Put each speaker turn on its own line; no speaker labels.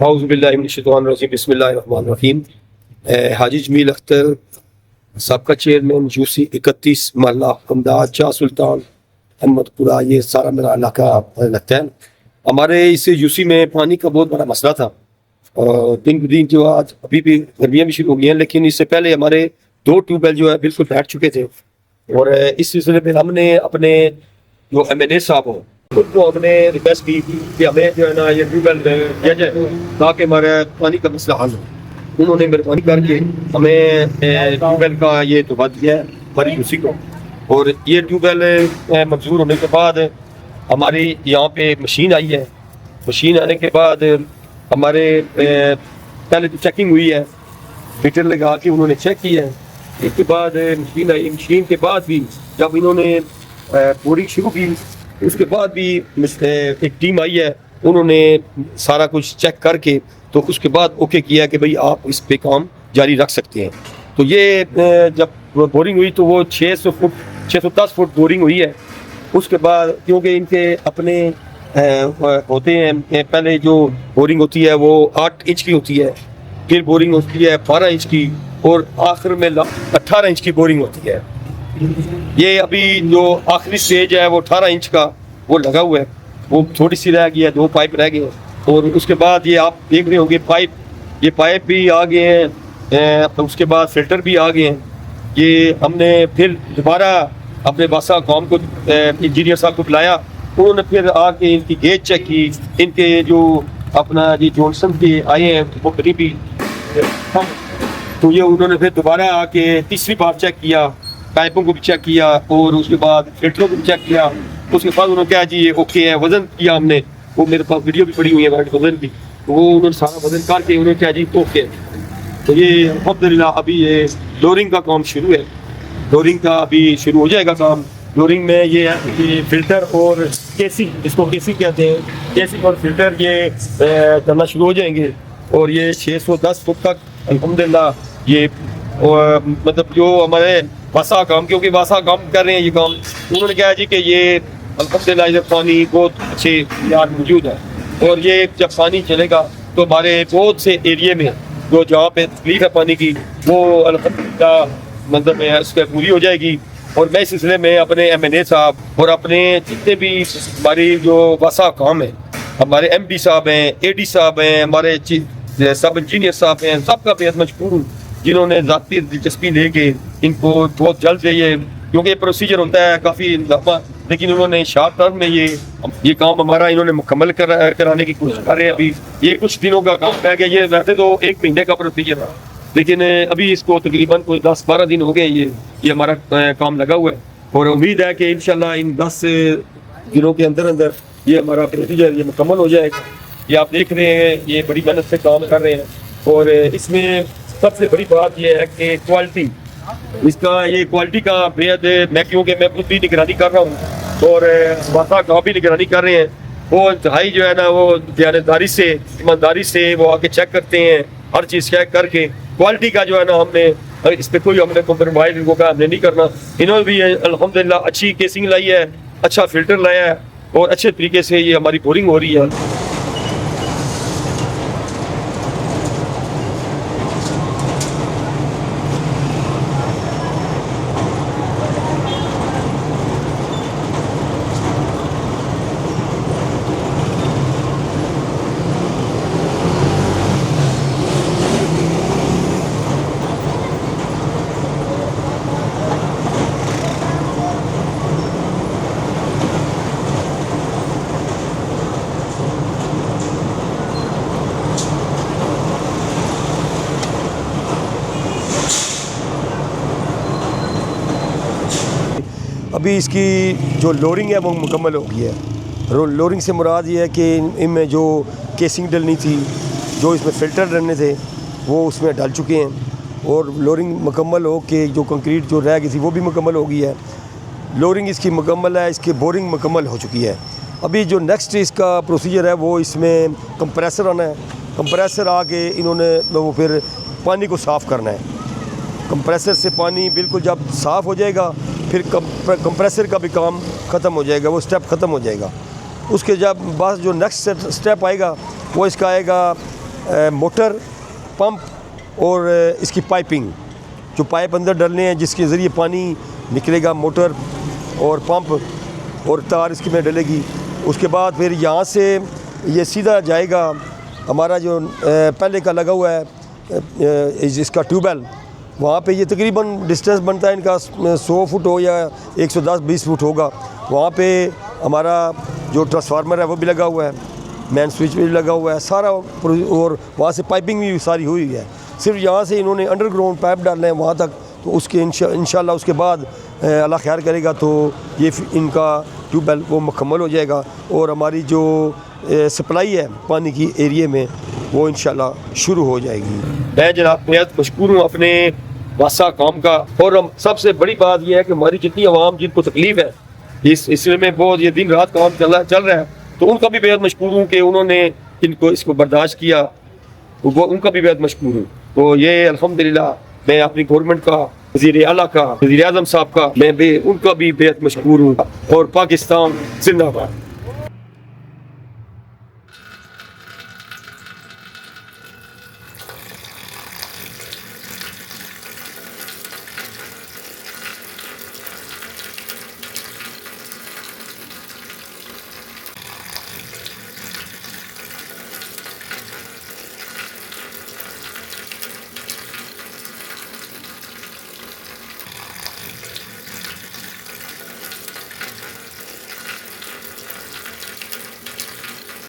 औज़ुबिल्लाहिमिनश्शैतानिर्रजीम बिस्मिल्लाहिर्रहमानिर्रहीम। हाजी जमील अख्तर सबका chairman UC 31 महल्ला अमदाद शाह सुल्तान अहमदपुरा, ये सारा मेरा इलाका लगता है। हमारे इस यूसी में पानी का बहुत बड़ा मसला था और दिन ब दिन जो आज अभी भी गर्मियाँ भी शुरू हो गई हैं, लेकिन इससे पहले हमारे 2 ट्यूबवेल जो है बिल्कुल बैठ चुके थे। और इस सिलसिले में हमने अपने जो MNA साहब हो उनको हमने रिक्वेस्ट की कि हमें जो है ना ये ट्यूबवेल दिया जाए ताकि हमारा पानी का मसला हल हो। उन्होंने मेहरबानी करके हमें ट्यूबवेल का ये तोहफा दिया है हमारी यूसी को। और ये ट्यूबवेल मंजूर होने के बाद हमारी यहाँ पे मशीन आई है। मशीन आने के बाद हमारे पहले तो चेकिंग हुई है, मीटर लगा के उन्होंने चेक किया है। इसके बाद मशीन आई, मशीन के बाद भी जब इन्होंने बोरिंग शुरू की उसके बाद भी एक टीम आई है, उन्होंने सारा कुछ चेक करके तो उसके बाद ओके किया कि भाई आप इस पे काम जारी रख सकते हैं। तो ये जब बोरिंग हुई तो वो 610 फुट बोरिंग हुई है। उसके बाद क्योंकि इनके अपने होते हैं, पहले जो बोरिंग होती है वो 8 इंच की होती है, फिर बोरिंग होती है 12 इंच की और आखिर में 18 इंच की बोरिंग होती है। ये अभी जो आखिरी स्टेज है वो 18 इंच का वो लगा हुआ है, वो थोड़ी सी रह गई है, 2 पाइप रह गए हैं। और उसके बाद ये आप देख रहे होंगे ये पाइप भी आ गए हैं, तो उसके बाद फिल्टर भी आ गए हैं। ये हमने फिर दोबारा अपने बादशाह कौम को इंजीनियर साहब को बुलाया, उन्होंने फिर आके इनकी गेज चेक की। इनके जो अपना जी जॉनसन के आए हैं वो करीबी, तो ये उन्होंने फिर दोबारा आके तीसरी बार चेक किया, पाइपों को भी चेक किया और उसके बाद फिल्टरों को भी चेक किया। उसके बाद उन्होंने कहा जी ये ओके है। वजन किया हमने, वो मेरे पास वीडियो भी पड़ी हुई है वजन की, तो वो उन्होंने सारा वजन करके उन्होंने कहा जी ओके। तो ये अल्हम्दुलिल्लाह अभी ये लोरिंग का काम शुरू है, लोरिंग का अभी शुरू हो जाएगा काम। लोरिंग में ये है कि फिल्टर और केसी, इसको केसी कहते हैं, केसी और फिल्टर ये करना शुरू हो जाएंगे। और ये 610 फुट तक अल्हम्दुलिल्लाह ये मतलब जो हमारे वासा काम, क्योंकि वासा काम कर रहे हैं ये काम, उन्होंने कहा जी कि ये अल्हम्दुलिल्लाह इधर पानी बहुत अच्छे यार मौजूद है। और ये जब पानी चलेगा तो हमारे बहुत से एरिए में जो जहाँ पे तकलीफ है पानी की वो अल्हम्दुलिल्लाह मतलब उसके पूरी हो जाएगी। और मैं इस सिलसिले में अपने MNA साहब और अपने जितने भी हमारी जो वासा काम है, हमारे MD साहब हैं, AD साहब हैं, हमारे सब इंजीनियर साहब हैं, सबका बेहद मशकूर हूँ जिन्होंने ज़ाती दिलचस्पी लेके इनको बहुत जल्द से क्योंकि ये प्रोसीजर होता है काफ़ी लंबा, लेकिन उन्होंने शॉर्ट टर्म में ये काम हमारा इन्होंने मुकम्मल कराने की कोशिश कर रहे हैं। अभी ये कुछ दिनों का काम रह गया, ये वैसे तो 1 महीने का प्रोसीजर था, लेकिन अभी इसको तकरीबन कोई 10-12 दिन हो गए ये हमारा काम लगा हुआ है। और उम्मीद है कि इंशाल्लाह इन 10 दिनों के अंदर अंदर ये हमारा प्रोसीजर ये मुकम्मल हो जाएगा। ये आप देख रहे हैं ये बड़ी मेहनत से काम कर रहे हैं। और इसमें सबसे बड़ी बात यह है कि क्वालिटी, इसका ये क्वालिटी का बेहद मैं क्योंकि मैं खुद भी निगरानी कर रहा हूँ और वासा गाँव भी निगरानी कर रहे हैं, वो इंतहाई जो है ना वो दयानतदारी से ईमानदारी से वो आके चेक करते हैं, हर चीज़ चेक करके क्वालिटी का जो है ना हमने इस पर कोई हमने कॉम्प्रोमाइज़ का हमने नहीं करना। इन्होंने भी अल्हम्दुलिल्लाह अच्छी केसिंग लाई है, अच्छा फिल्टर लाया है और अच्छे तरीके से ये हमारी बोरिंग हो रही है।
अभी इसकी जो लोरिंग है वो मुकम्मल हो गई है। लोरिंग से मुराद ये है कि इनमें जो केसिंग डलनी थी, जो इसमें फ़िल्टर डलने थे वो उसमें डल चुके हैं और लोरिंग मुकम्मल हो के जो कंक्रीट जो रह गई थी वो भी मुकम्मल हो गई है। लोरिंग इसकी मुकम्मल है, इसकी बोरिंग मुकम्मल हो चुकी है। अभी जो नेक्स्ट इसका प्रोसीजर है वो इसमें कंप्रेसर आना है। कंप्रेसर आके इन्होंने वो फिर पानी को साफ़ करना है। कंप्रेसर से पानी बिल्कुल जब साफ़ हो जाएगा फिर कंप्रेसर का भी काम ख़त्म हो जाएगा, वो स्टेप ख़त्म हो जाएगा। उसके जब बाद जो नेक्स्ट स्टेप आएगा वो इसका आएगा मोटर, पंप और इसकी पाइपिंग, जो पाइप अंदर डालने हैं जिसके ज़रिए पानी निकलेगा, मोटर और पंप और तार इसकी में डलेगी। उसके बाद फिर यहाँ से ये सीधा जाएगा हमारा जो पहले का लगा हुआ है इसका ट्यूबवेल, वहाँ पे ये तकरीबन डिस्टेंस बनता है इनका 100 फुट हो या 110-20 फुट होगा। वहाँ पे हमारा जो ट्रांसफार्मर है वो भी लगा हुआ है, मेन स्विच भी लगा हुआ है सारा, और वहाँ से पाइपिंग भी सारी हुई है। सिर्फ यहाँ से इन्होंने अंडरग्राउंड पाइप डालना है वहाँ तक, तो उसके इंशाल्लाह उसके बाद अल्लाह खैर करेगा तो ये इनका ट्यूबवेल वो मुकम्मल हो जाएगा और हमारी जो सप्लाई है पानी की एरिया में वो इंशाल्लाह शुरू हो जाएगी।
मैं जनाब बेहद मशकूर हूँ अपने वासा काम का, और हम सबसे बड़ी बात यह है कि हमारी जितनी आवाम जिनको तकलीफ है इस सिलसिले में बहुत ये दिन रात काम चल रहा है, तो उनका भी बेहद मशकूर हूँ कि उन्होंने इसको बर्दाश्त किया, वो उनका भी बेहद मशकूर हूँ। तो ये अल्हम्दुलिल्लाह मैं अपनी गवर्नमेंट का, वज़ीर आला का, वज़ीर आज़म साहब का, मैं उनका भी बेहद मशकूर हूँ। और पाकिस्तान जिंदाबाद।